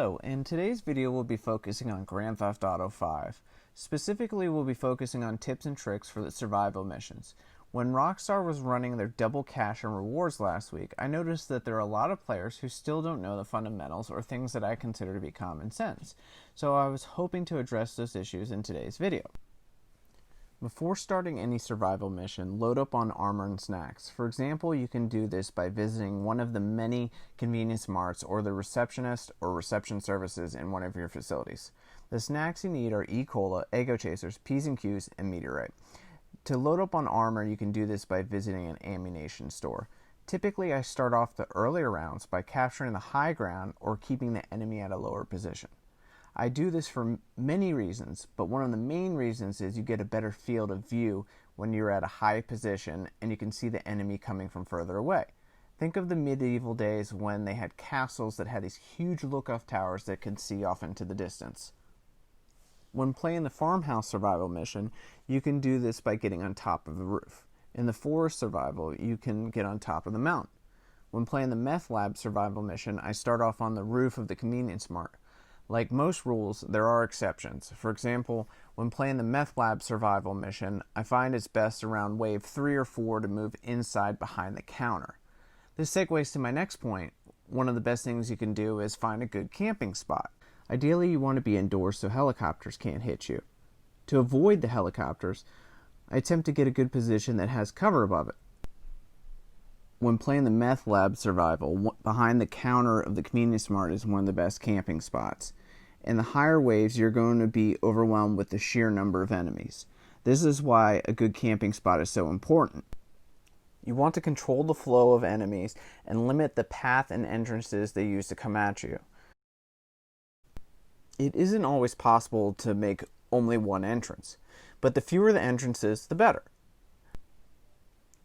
Hello, in today's video we'll be focusing on Grand Theft Auto 5. Specifically, we'll be focusing on tips and tricks for the survival missions. When Rockstar was running their double cash and rewards last week, I noticed that there are a lot of players who still don't know the fundamentals or things that I consider to be common sense. So I was hoping to address those issues in today's video. Before starting any survival mission, load up on armor and snacks. For example, you can do this by visiting one of the many convenience marts or the receptionist or reception services in one of your facilities. The snacks you need are E-Cola, Eggo Chasers, P's and Q's, and Meteorite. To load up on armor, you can do this by visiting an ammunition store. Typically, I start off the earlier rounds by capturing the high ground or keeping the enemy at a lower position. I do this for many reasons, but one of the main reasons is you get a better field of view when you're at a high position and you can see the enemy coming from further away. Think of the medieval days when they had castles that had these huge lookout towers that could see off into the distance. When playing the Farmhouse Survival mission, you can do this by getting on top of the roof. In the Forest Survival, you can get on top of the mountain. When playing the Meth Lab Survival mission, I start off on the roof of the convenience mart. Like most rules, there are exceptions. For example, when playing the Meth Lab Survival mission, I find it's best around wave 3 or 4 to move inside behind the counter. This segues to my next point. One of the best things you can do is find a good camping spot. Ideally, you want to be indoors so helicopters can't hit you. To avoid the helicopters, I attempt to get a good position that has cover above it. When playing the Meth Lab Survival, behind the counter of the convenience mart is one of the best camping spots. In the higher waves, you're going to be overwhelmed with the sheer number of enemies. This is why a good camping spot is so important. You want to control the flow of enemies and limit the path and entrances they use to come at you. It isn't always possible to make only one entrance, but the fewer the entrances, the better.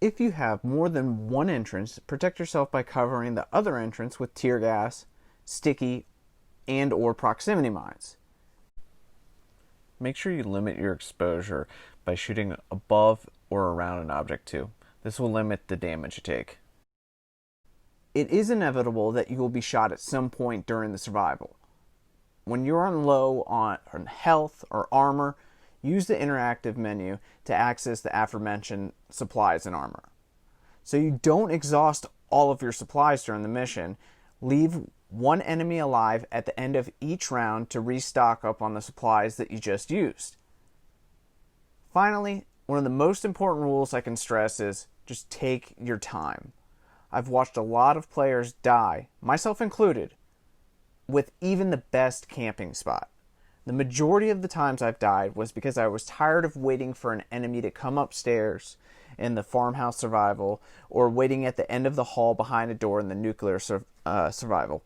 If you have more than one entrance, protect yourself by covering the other entrance with tear gas, sticky, and or proximity mines. Make sure you limit your exposure by shooting above or around an object too. This will limit the damage you take. It is inevitable that you will be shot at some point during the survival. When you're on low on health or armor, use the interactive menu to access the aforementioned supplies and armor. So you don't exhaust all of your supplies during the mission. Leave one enemy alive at the end of each round to restock up on the supplies that you just used. Finally, one of the most important rules I can stress is just take your time. I've watched a lot of players die, myself included, with even the best camping spot. The majority of the times I've died was because I was tired of waiting for an enemy to come upstairs in the Farmhouse Survival or waiting at the end of the hall behind a door in the Nuclear Survival.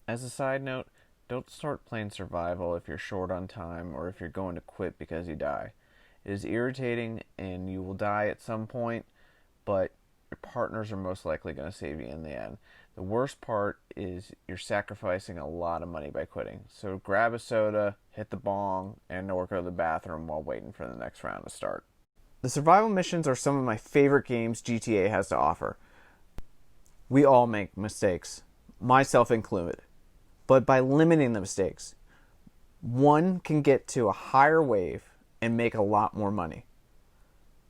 As a side note, don't start playing Survival if you're short on time or if you're going to quit because you die. It is irritating and you will die at some point, but your partners are most likely going to save you in the end. The worst part is you're sacrificing a lot of money by quitting. So grab a soda, hit the bong, and or go to the bathroom while waiting for the next round to start. The survival missions are some of my favorite games GTA has to offer. We all make mistakes, myself included. But by limiting the mistakes, one can get to a higher wave and make a lot more money.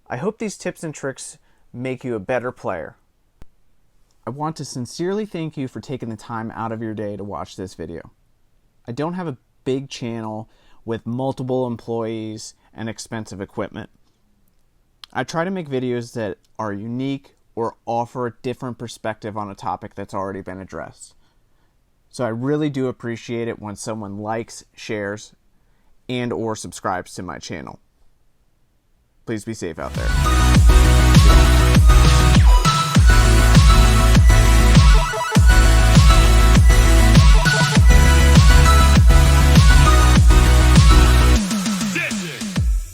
I hope these tips and tricks make you a better player. I want to sincerely thank you for taking the time out of your day to watch this video. I don't have a big channel with multiple employees and expensive equipment. I try to make videos that are unique or offer a different perspective on a topic that's already been addressed. So I really do appreciate it when someone likes, shares, and or subscribes to my channel. Please be safe out there.